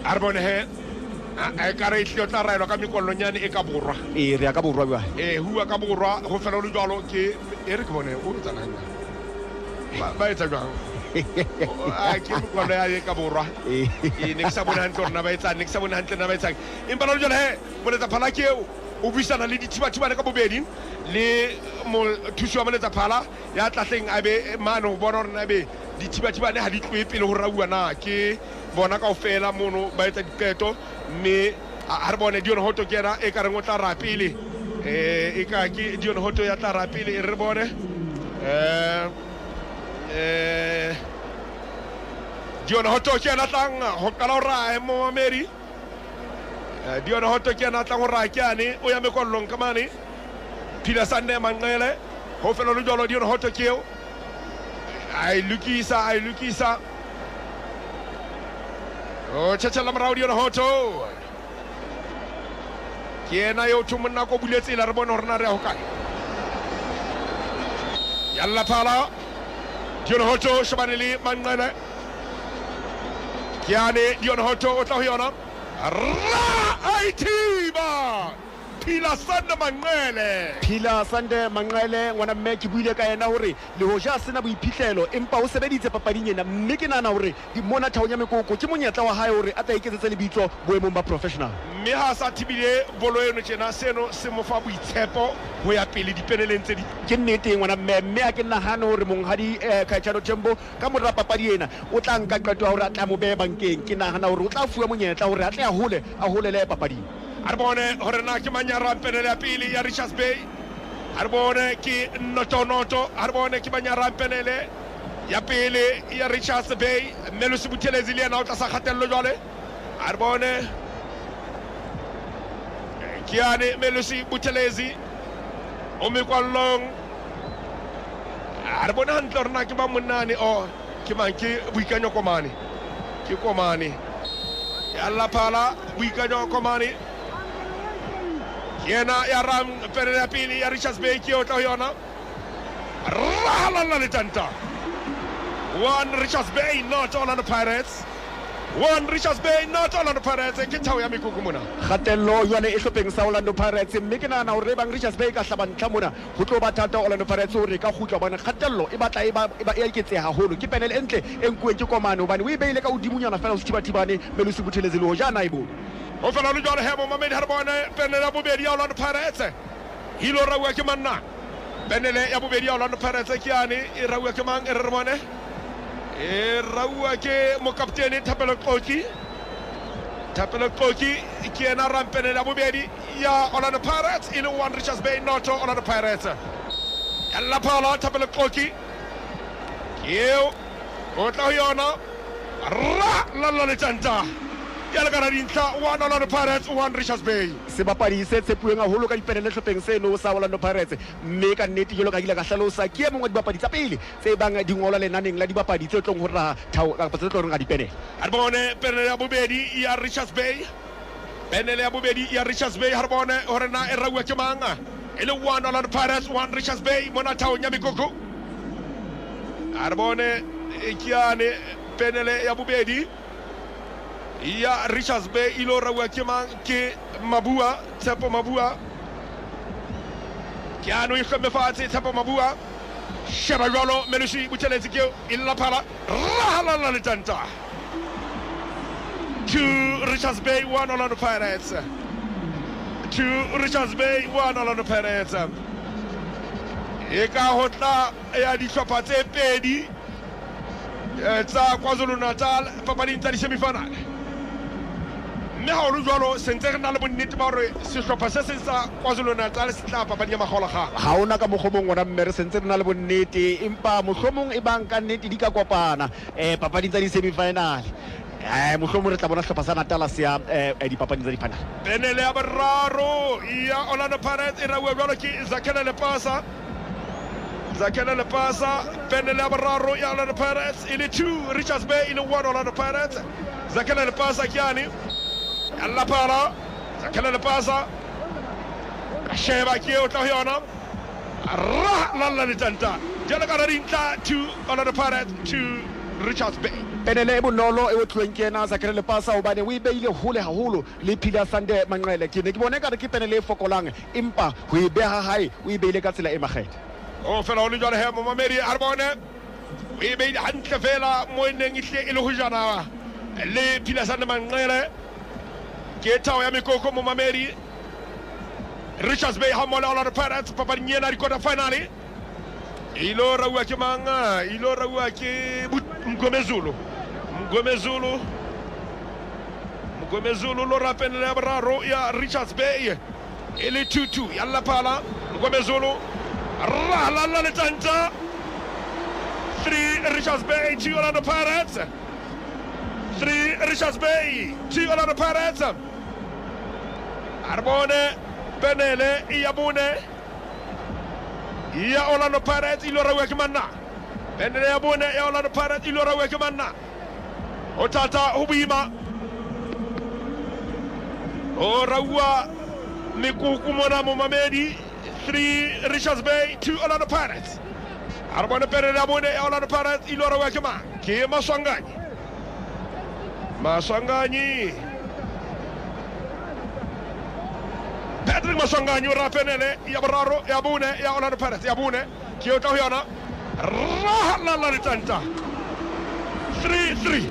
arbone he a ka re tlo tla raelo ka mikollonyane e ka borwa re ya ka borwa bua hua ka borwa go fela lo jalo ke e re ke bone o tsanang ba etsa jang a ke mkollo ya ka borwa ne ke sa bona hantle rona ba etsang ne ke sa bona hantle na ba etsang empa lo jalo he moletsa phala ke o buisana le dithibathibane ka bobedi le mo thusi wa moletsa phala ya tlatleng a be mano bona rona be dithibathibane ha di tloe pele ho rauwa na ke bona kaofela mono ba etsa dipeto mme a re bone Dion Hoto ke era e ka reng o tla ra pele e ka ke Dion Hoto ya tla ra pele e re bone Dion Hoto ke na tlang ho kala ra mo Mary Dion Hoto ke na tlang ho ra kyane o ya mekollong ka mane Pila Sande Manqele ho fela lo jolo Dion Hoto ke ai lukisa o tshela morao Dion Hoto ke ena yo thumana ko buletse la re bona rena re a hokae yalla phala Dion Hoto shebane le Manqele Kiane Dion Hoto o tla ho yona ra aitiba Pila Sande Manqele ngwana mme ke buile ka ena hore le hoja sena boiphihlelo empa o sebeditse papading ena mme ke nana hore di mona thaonya mekoko ke monyetla wa hae hore a tla iketsetse lebitso boemong ba professional mme ha sa thibile bolo eno tjena seno se mo fa boitshepo ho ya pele dipeneleng tse di ke nnete ngwana mme a ke nahana hore monghadi Khaitshado Tembo ka mora papadi ena o tla nka qeto hore a tla mo be bankeng ke nahana hore o tla fuwa monyetla hore a tle a hole le papading Arbone hore na ke manyara penele ya pili ya Richards Bay Arbone ki noto Arbone ki manyara penele ya pili ya Richards Bay Melusi Buthelezi le na o tla sa khatello jwale Arbone kiane Melusi Buthelezi o mekwallong Arbone hantle rena ke ba monane o ke manke buikanyo komane ke komane ya la phala buikanyo komane Yena ya ram penele ya pili ya Richards Bay ki o tla yona Rahalala le tanta One Richards Bay not all on the Pirates One Richards Bay not all on the Pirates ke thaو ya mekuku mona Khatello yone e hlopheng sa Orlando Pirates mme ke nana hore bang Richards Bay ka hlaba ntlha mona ho tlo ba thata Orlando Pirates hore ka khutla bona Khatello e batla e ba iketse haholo ke penele entle enkuwe ke komane hobane o e beile ka odimunyana fela o sithibathibane Melusi Buthelezi le ho jana ibo o fela lo jalo hemo mamedi harbone penele ya bobedi ya Orlando Pirates hilo rawa ke manna penele ya bobedi ya Orlando Pirates ke yani e rawa ke mang e re bone e rawa ke mo kapteni Thapelo Koki ke ena ram penele ya bobedi ya Orlando Pirates ile one Richards Bay not Orlando Pirates yalla phala Thapelo Koki keo o tla yona ra la le tanta ya le kana dintlha one Orlando Pirates one Richards Bay sebapadi se tshepueng haholo ka dipenele hlopheng seno sa Orlando Pirates mme ka nnete jalo ka ile ka hlalosa ke mongwe dibapadi tsa pele tse bang di ngola lenaneng la dibapadi tse tlong hora thao ka tse tlong ga dipenele ha re bone penele ya bobedi ya Richards Bay penele ya bobedi ya Richards Bay ha re bone hore na e rawa ke manga ile one Orlando Pirates one Richards Bay mona thao nya mikoko ha re bone kiane penele ya bobedi ya Richards Bay ilo rawa ke Mabua Tshepo Mabua kiano e khome fatshe Tshepo Mabua sheba jalo Melusi Buthelezi ke illa phala rahalala le tanta to Richards Bay one Orlando Pirates to Richards Bay one Orlando Pirates e ka hotla ya dihlopha tse pedi tsa KwaZulu-Natal papading tsa di-semifinal mme ha o lo jwalo sentse re na le bonnete ba hore sehlopha se seng sa KwaZulu-Natal se tla papadi ya makgolakgala ha ona ka mohlomong ona mme re sentse re na le bonnete empa mohlomong e bang ka nnete di ka kopana papading tsa di-semifinal mohlomong re tla bona sehlopha sa Natal se ya dipapading tsa di-final penele ya boraro ya Orlando Pirates e rawa jwalo ke Zakela Lepasa penele ya boraro ya Orlando Pirates ile 2 Richards Bay ile 1 Orlando Pirates Zakela Lepasa kiani alla pala Zakela Lepasa sheba ki o tla yona ra la le tanta jala ka rinta 2 Orlando Pirates 2 Richards Bay penele e bonolo e o tlweng ke ena Zakere le pasa o bane o ibeile hole haholo le Phila Sande Manqele ke ne ke bone ka re ke penele e fokolang empa ho e beha hae o ibeile ka tsela e makgethe o fela o le jwale he momamedi a re bone o ibeile hantle fela mo neng ihle e le ho jana le Phila Sande Manqele ke tao ya mekoko momamedi Richards Bay ha mola Orlando Pirates papadi nyena di quarter finale ilo raua ke manga ilo raua ke Mgomezulu lo rapele ya boraro ya Richards Bay ele 2-2 yalla pala Mgomezulu rala le tanta 3 Richards Bay 2 Orlando Pirates 3 Richards Bay 2 Orlando Pirates Arbone Benele Iabune ya Orlando Pirates ilo raua ke manna Benele Iabune ya Orlando Pirates ilo raua ke manna Otata Hubima O raua mikuku mona momamedi 3 Richards Bay 2 Orlando Pirates Arbone Benele Iabune ya Orlando Pirates ilo raua ke manna ke Maswanganyi Patrick Maswanganyi rapenele ya boraro ya bune ya Orlando Pirates ya bune kiota huyana la tanta 3-3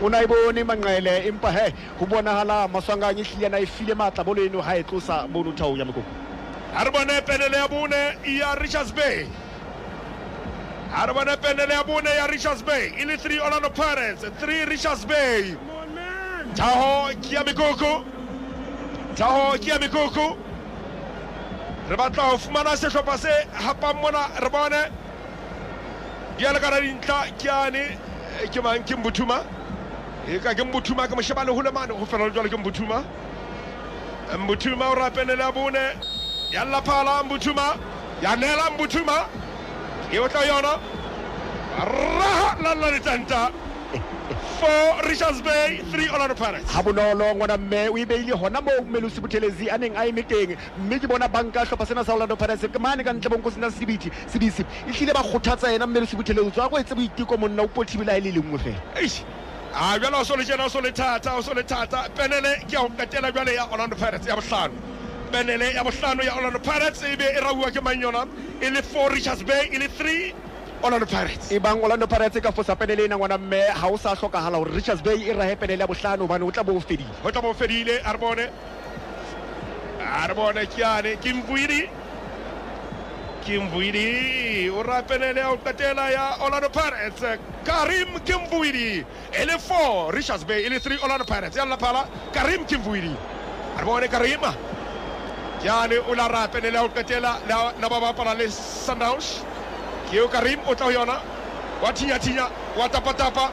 unaibone Manqele empa he ho bonahala Maswanganyi hlile na ifile matla boleno ha e tlosa bono thao ya mekoko Arbone penele ya bune ya Richards Bay Arbone penele ya bune ya Richards Bay ile 3 Orlando Pirates 3 Richards Bay Taho kia mekoko re batla ho fumana sehlopha se hapa mona re bone diala ka dintlha kiane ke mang ke Mbuthuma e ka ke Mbuthuma ke mosheba le hole mane ho fela jwale ke Mbuthuma o rapele la bone yalla phala Mbuthuma ya nela Mbuthuma e o tla yona la tanta 4 Richards Bay 3 Orlando Pirates ha bonolo ngwana mme o ibeile hona mo Melusi Buthelezi aneng a emeteng mme ke bona banka hlopha sena sa Orlando Pirates ke mane ka ntle bonko sena sibisi e hlile ba kgothatsa yena Melusi Buthelezi tswa go etse boiteko monna o pothibela ile lengwe fela jwale o so le thata penele ke a ho qetela jwale ya Orlando Pirates ya bohlano penele ya bohlano ya Orlando Pirates e be e raua ke manyona e le 4 Richards Bay e le 3 Orlando Pirates e bang Orlando Pirates ka fosa penele ena ngwana mme ha o sa hlokahala hore Richards Bay e rahe penele ya bohlano bane o tla bo fedile Arbone kiane Kimvuidi o rapenele o qetela ya Orlando Pirates Karim Kimvuidi ele 4 Richards Bay ele 3 Orlando Pirates yalla phala Karim Kimvuidi Arbone Karima kiane o la rapenele o qetela na baba pala le Sundowns Kio Karim o tla yona wa tinya wa tapa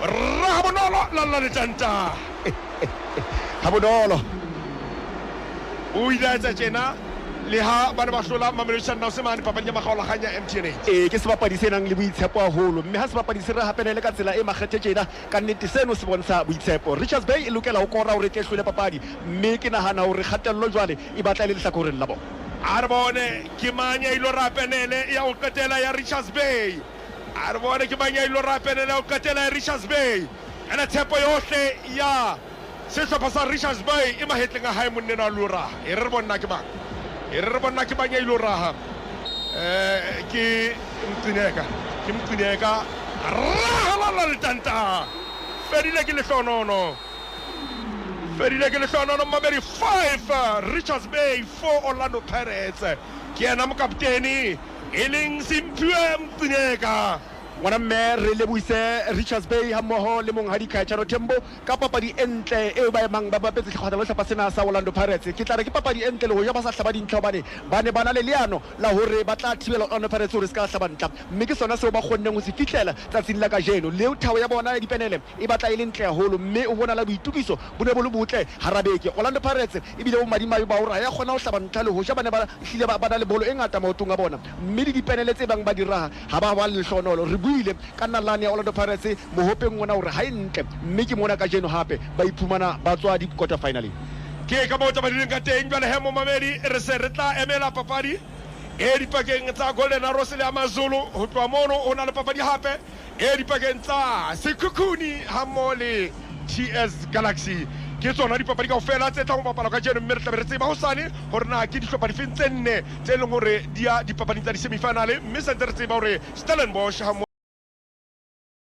Rahabonolo la le tanta Habonolo o ila tsa tjena le ha bana ba hlola Mamelodi Sundowns mane papanya makgaola ganya MTN ke sebapadi se nang le boitshepo haholo mme ha sebapadi se re hapenele ka tsela e makgethe tjena ka nnete seno se bontsha boitshepo Richards Bay e lokela ho kora hore ke hlole papadi mme ke nahana hore kgatello jwale e batla le lehlakoreng la bona Arbone ke manya ilo rapenele ya o qetela ya Richards Bay Arbone ke manya ilo rapenele ya o qetela ya Richards Bay ana tshepo yohle ya sehlopha sa Richards Bay e mahetleng a hae monne na lura e re bonna ke manya ilo raha ke mtsineka la le tanta fedile ke le hlonono Mameri 5 Richards Bay 4 Orlando Pirates ke ena mokapteni e leng Simphiwe Mtsineka ngwana mme re lebohise Richards Bay ha mmoho le monghadi Khaitshalo Tembo ka papadi entle e ba emang ba bapetse hlahwana le hlapa sena sa Orlando Pirates ke tla re ke papadi entle le ho ja ba sa hlaba dintlha bane bana le leano la hore ba tla thibela Orlando Pirates hore se ka hlaba ntla mme ke sona seo ba kgonneng ho se fitlela tsatsing la kajeno le thao ya bona ya dipenele e batla ile ntle haholo mme o bona la boitukiso bone bolo botle harabeke Orlando Pirates e bile o madimayo ba hore ya khona ho hlaba ntla le ho ja bane ba hlile ba na le bolo e ngata maotong a bona mme di dipenele tse bang ba di raha ha ba le hlonolo re buile ka nalane ya Orlando Pirates mohopeng mona hore ha entle mme ke mona ka jeno hape ba iphumana ba tswa di quarter finale ke ka botsa ba dileng ka teng jwale he mo mamedi re se re tla emela papadi e dipakeng tsa Golden Arrows le Amazulu ho tloha mono ho na le papadi hape e dipakeng tsa Sekhukhuni hammoho le TS Galaxy ke tsona dipapadi kaofela tse tlang ho bapala ka jeno, mme re tla be re tseba hosane hore na ke dihlopha difeng tse nne tse leng hore di ya dipapading tsa di-semifinale, mme se ntse re tseba hore Stellenbosch